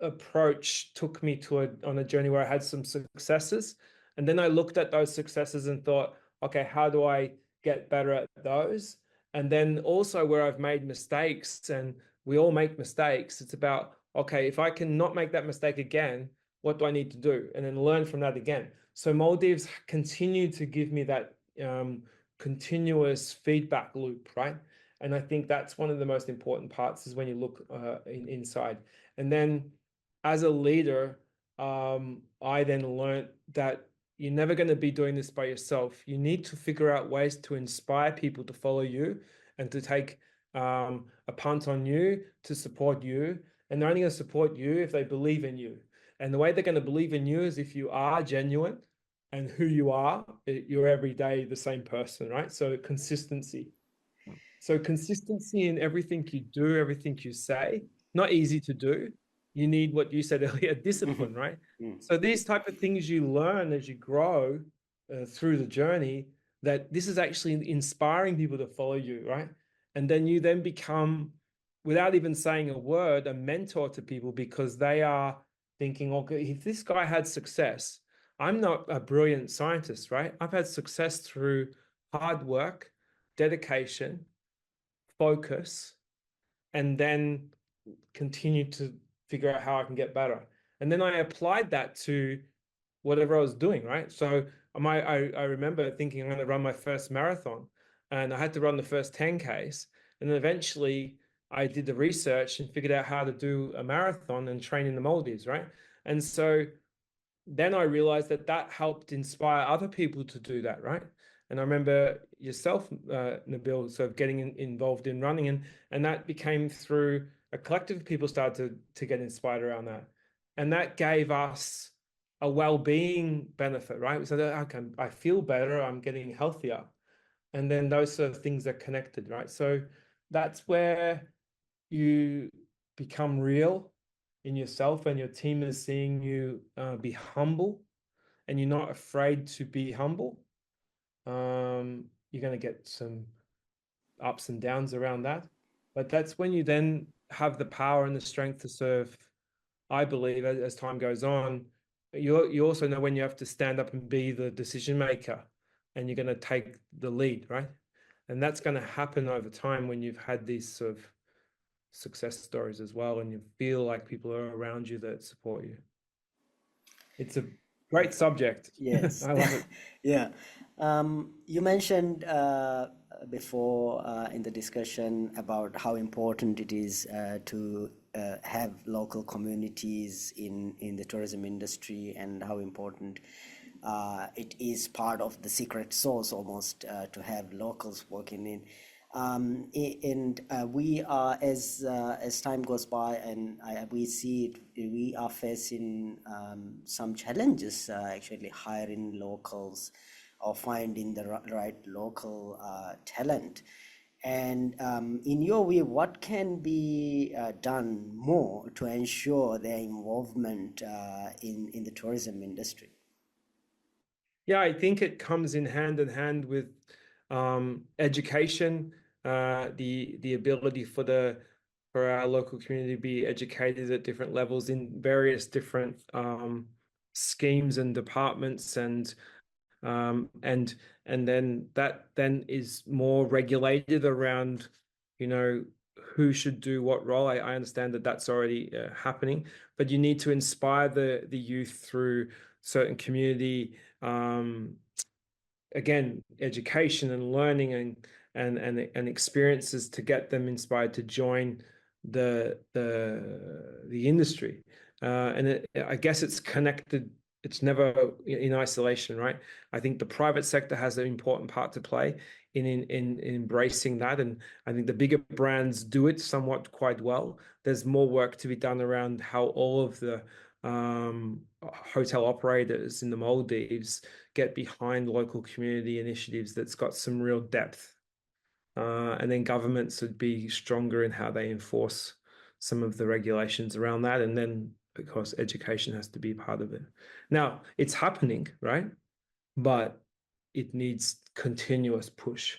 C: approach took me on a journey where I had some successes. And then I looked at those successes and thought, okay, how do I get better at those? And then also where I've made mistakes, and we all make mistakes, it's about, okay, if I can not make that mistake again, what do I need to do? And then learn from that again. So Maldives continued to give me that continuous feedback loop, right? And I think that's one of the most important parts, is when you look inside. And then as a leader, I then learned that you're never going to be doing this by yourself. You need to figure out ways to inspire people to follow you and to take a punt on you, to support you. And they're only going to support you if they believe in you. And the way they're going to believe in you is if you are genuine and who you are, you're every day the same person, right? So consistency. So consistency in everything you do, everything you say, not easy to do. You need, what you said earlier, discipline, right? So these type of things you learn as you grow through the journey, that this is actually inspiring people to follow you, right? And then you then become, without even saying a word, a mentor to people, because they are thinking, okay, if this guy had success, I'm not a brilliant scientist, right? I've had success through hard work, dedication, focus, and then continue to figure out how I can get better. And then I applied that to whatever I was doing, right? So I remember thinking I'm going to run my first marathon, and I had to run the first 10Ks. And then eventually I did the research and figured out how to do a marathon and train in the Maldives, right? And so then I realized that helped inspire other people to do that, right? And I remember yourself, Nabeel, sort of getting involved in running, and that became through a collective of people started to get inspired around that. And that gave us a well-being benefit, right? So that I feel better, I'm getting healthier. And then those sort of things are connected, right? So that's where you become real in yourself, and your team is seeing you be humble, and you're not afraid to be humble. You're going to get some ups and downs around that, but that's when you then have the power and the strength to serve. I believe as time goes on, you also know when you have to stand up and be the decision maker, and you're going to take the lead, right? And that's going to happen over time when you've had these sort of success stories as well, and you feel like people are around you that support you. It's a great subject.
B: Yes.
C: I love it.
B: Yeah. You mentioned before in the discussion about how important it is to have local communities in the tourism industry, and how important it is part of the secret sauce almost to have locals working in. And we are, as time goes by, and we see it, we are facing some challenges actually hiring locals or finding the right local talent. And in your view, what can be done more to ensure their involvement in the tourism industry?
C: Yeah, I think it comes in hand with education, the ability for our local community to be educated at different levels in various different schemes and departments, and then that then is more regulated around, you know, who should do what role. I understand that that's already happening, but you need to inspire the youth through certain community, again, education and learning and experiences to get them inspired to join the industry. And I guess it's connected. It's never in isolation, right? I think the private sector has an important part to play in embracing that, and I think the bigger brands do it somewhat quite well. There's more work to be done around how all of the hotel operators in the Maldives get behind local community initiatives that's got some real depth. And then governments would be stronger in how they enforce some of the regulations around that. And then, of course, education has to be part of it. Now, it's happening, right? But it needs continuous push.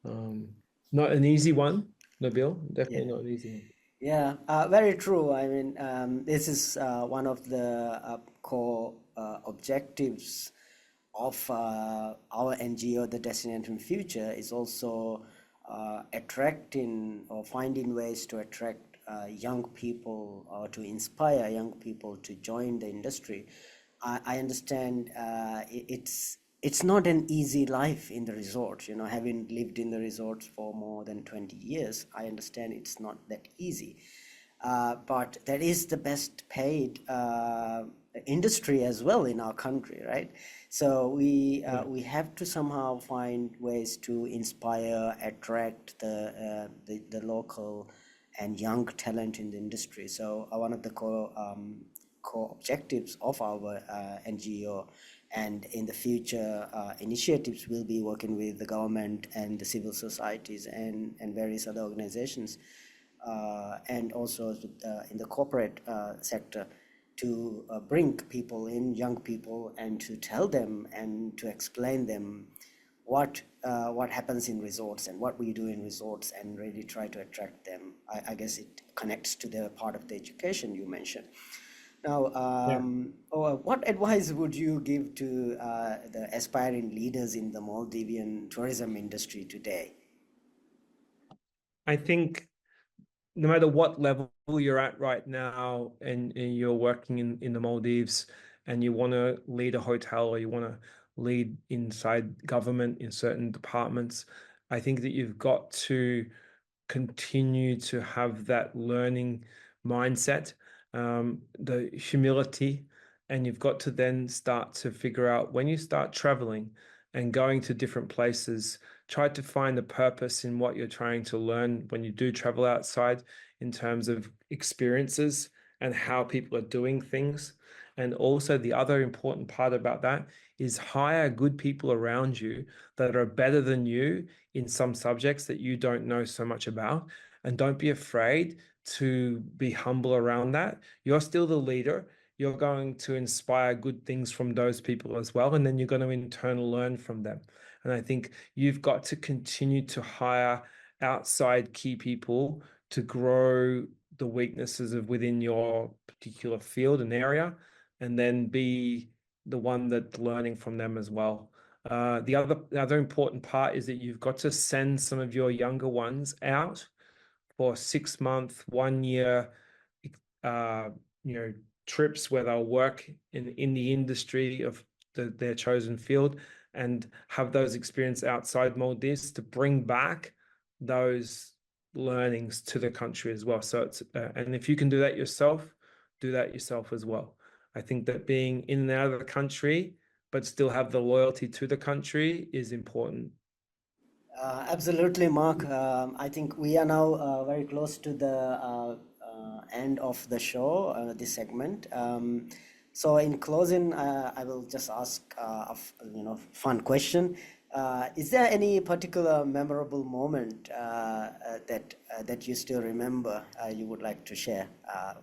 C: Not an easy one, Nabeel. Definitely not an easy one.
B: Yeah, very true. I mean, this is one of the core objectives of our NGO, the Destination Future, is also attracting or finding ways to attract young people or to inspire young people to join the industry. I understand it's not an easy life in the resort. You know, having lived in the resorts for more than 20 years, I understand it's not that easy. But that is the best paid industry as well in our country, right? So we have to somehow find ways to inspire, attract the local and young talent in the industry. So one of the core objectives of our NGO, and in the future initiatives, will be working with the government and the civil societies and various other organizations, and also in the corporate sector, to bring people in, young people, and to tell them and to explain them what happens in resorts and what we do in resorts, and really try to attract them. I guess it connects to the part of the education you mentioned. Now, what advice would you give to the aspiring leaders in the Maldivian tourism industry today?
C: I think no matter what level you're at right now, and you're working in the Maldives, and you want to lead a hotel, or you want to lead inside government in certain departments, I think that you've got to continue to have that learning mindset, the humility, and you've got to then start to figure out, when you start traveling and going to different places, try to find the purpose in what you're trying to learn when you do travel outside, in terms of experiences and how people are doing things. And also, the other important part about that is hire good people around you that are better than you in some subjects that you don't know so much about. And don't be afraid to be humble around that. You're still the leader. You're going to inspire good things from those people as well. And then you're going to in turn learn from them. And I think you've got to continue to hire outside key people to grow the weaknesses of within your particular field and area, and then be the one that's learning from them as well. The other important part is that you've got to send some of your younger ones out for 6 month, 1 year, trips where they'll work in the industry of their chosen field, and have those experiences outside Maldives to bring back those learnings to the country as well. So it's and if you can do that yourself, do that yourself as well. I think that being in and out of the country but still have the loyalty to the country is important.
B: Absolutely, Mark. I think we are now very close to the end of the show, this segment. So in closing, I will just ask fun question. Is there any particular memorable moment that you still remember you would like to share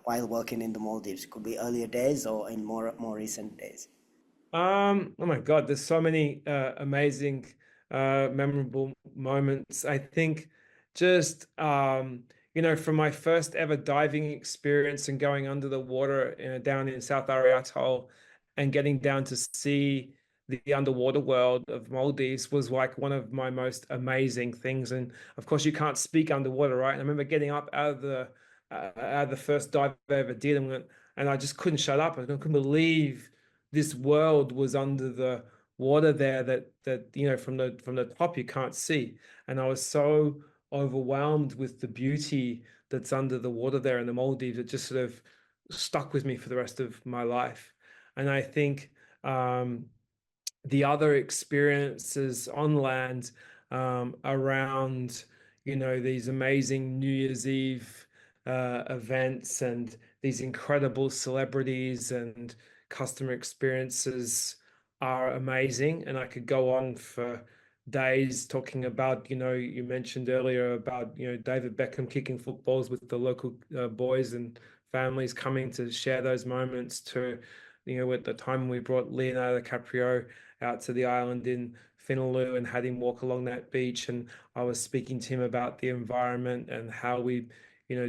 B: while working in the Maldives? Could be earlier days or in more recent days.
C: Oh my God, there's so many amazing, memorable moments. I think just, from my first ever diving experience and going under the water down in South Ari Atoll and getting down to see the underwater world of Maldives was like one of my most amazing things. And of course, you can't speak underwater, right? And I remember getting up out of the first dive I ever did, and I just couldn't shut up. I couldn't believe this world was under the water there that from the top you can't see. And I was so overwhelmed with the beauty that's under the water there in the Maldives. It just sort of stuck with me for the rest of my life. And I think the other experiences on land around these amazing New Year's Eve events and these incredible celebrities and customer experiences are amazing. And I could go on for days talking about, you mentioned earlier about, David Beckham kicking footballs with the local boys and families coming to share those moments to, at the time we brought Leonardo DiCaprio out to the island in Finaloo and had him walk along that beach. And I was speaking to him about the environment and how we,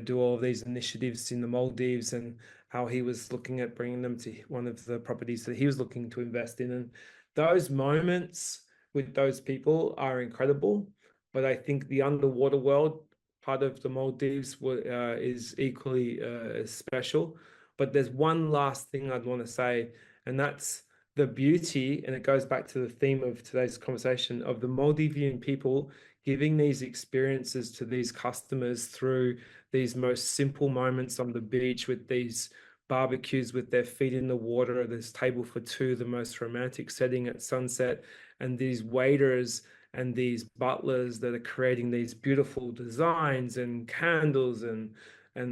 C: do all of these initiatives in the Maldives and how he was looking at bringing them to one of the properties that he was looking to invest in. And those moments with those people are incredible. But I think the underwater world part of the Maldives is equally special. But there's one last thing I'd want to say, and that's the beauty, and it goes back to the theme of today's conversation, of the Maldivian people giving these experiences to these customers through these most simple moments on the beach with these barbecues with their feet in the water, this table for two, the most romantic setting at sunset, and these waiters and these butlers that are creating these beautiful designs and candles and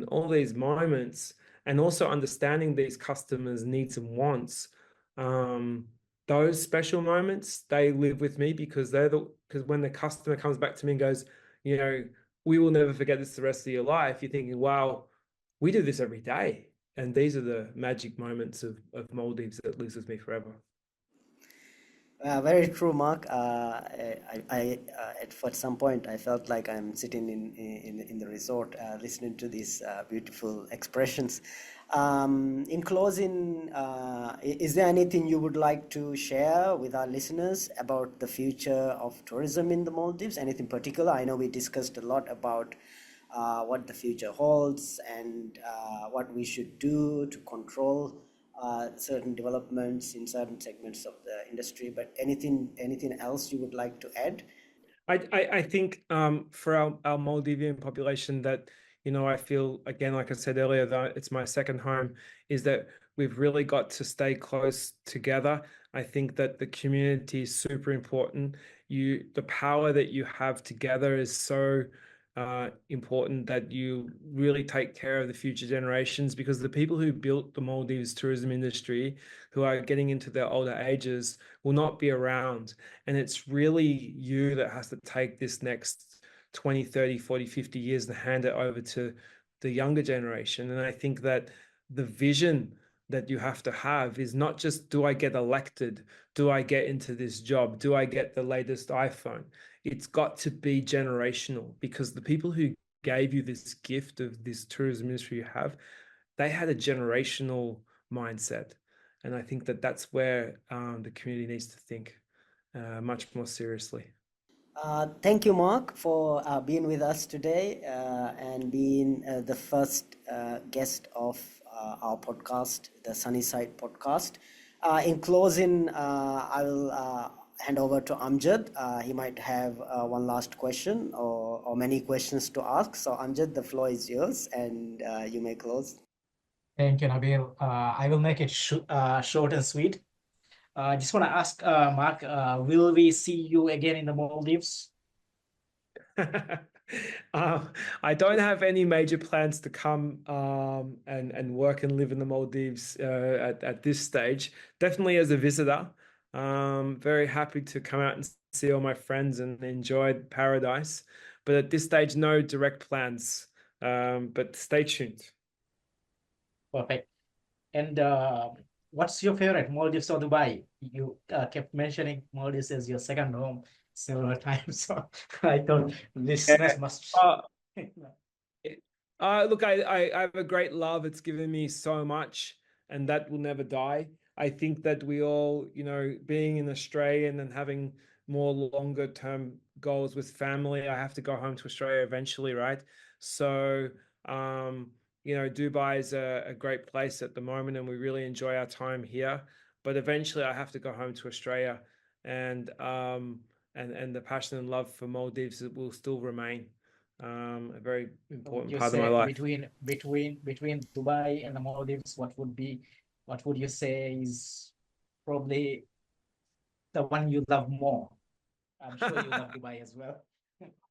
C: all these moments, and also understanding these customers' needs and wants. Those special moments, they live with me because because when the customer comes back to me and goes, we will never forget this the rest of your life, you're thinking, wow, we do this every day. And these are the magic moments of Maldives that lives with me forever.
B: Very true, Mark. At some point, I felt like I'm sitting in the resort, listening to these beautiful expressions. In closing, is there anything you would like to share with our listeners about the future of tourism in the Maldives? Anything particular? I know we discussed a lot about what the future holds and what we should do to control certain developments in certain segments of the industry, but anything else you would like to add?
C: I think for our Maldivian population that, I feel, again, like I said earlier, that it's my second home, is that we've really got to stay close together. I think that the community is super important. The power that you have together is so important that you really take care of the future generations, because the people who built the Maldives tourism industry, who are getting into their older ages, will not be around. And it's really you that has to take this next 20, 30, 40, 50 years and hand it over to the younger generation. And I think that the vision that you have to have is not just, do I get elected? Do I get into this job? Do I get the latest iPhone? It's got to be generational, because the people who gave you this gift of this tourism industry you have, they had a generational mindset. And I think that that's where the community needs to think much more seriously.
B: Thank you, Mark, for being with us today and being the first guest of our podcast, the Sunnyside podcast. In closing, I will hand over to Amjad. He might have one last question or many questions to ask. So Amjad, the floor is yours, and you may close.
D: Thank you, Nabeel. I will make it short and sweet. I just want to ask Mark, will we see you again in the Maldives?
C: I don't have any major plans to come and work and live in the Maldives at this stage. Definitely as a visitor. Very happy to come out and see all my friends and enjoy paradise. But at this stage, no direct plans. But stay tuned.
D: Perfect. And what's your favorite, Maldives or Dubai? You kept mentioning Maldives as your second home several times, so I thought listeners
C: Yeah.
D: must.
C: Look, I have a great love. It's given me so much, and that will never die. I think that we all, being in Australia and then having more longer term goals with family, I have to go home to Australia eventually, right? So, Dubai is a great place at the moment, and we really enjoy our time here. But eventually, I have to go home to Australia, and the passion and love for Maldives will still remain a very
D: Would
C: important
D: you
C: part of my
D: say
C: life.
D: between Dubai and the Maldives, what would you say is probably the one you love more? I'm sure you love Dubai as well.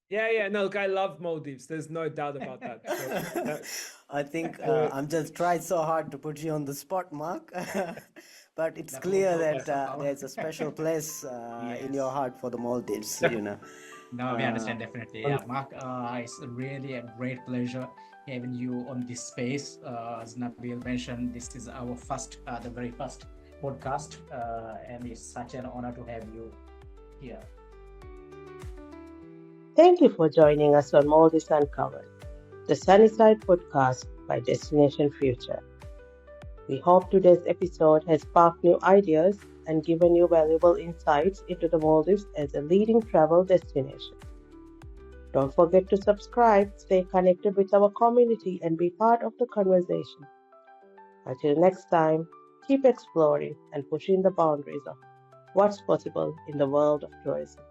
C: Yeah. No, look, I love Maldives. There's no doubt about that. So,
B: I think
C: uh,
B: I'm just tried so hard to put you on the spot, Mark. But it's
D: That
B: clear
D: won't
B: that
D: work somehow.
B: there's a special place in your
D: Yes.
B: heart for the Maldives, you know.
D: No, we
B: Uh,
D: understand definitely. Yeah, Mark, it's really a great pleasure having you on this space. As Nabeel mentioned, this is our the very first podcast, and it's such an honor to have you here.
E: Thank you for joining us on Maldives Uncovered, the Sunnyside podcast by Destination Future. We hope today's episode has sparked new ideas and given you valuable insights into the Maldives as a leading travel destination. Don't forget to subscribe, stay connected with our community, and be part of the conversation. Until next time, keep exploring and pushing the boundaries of what's possible in the world of tourism.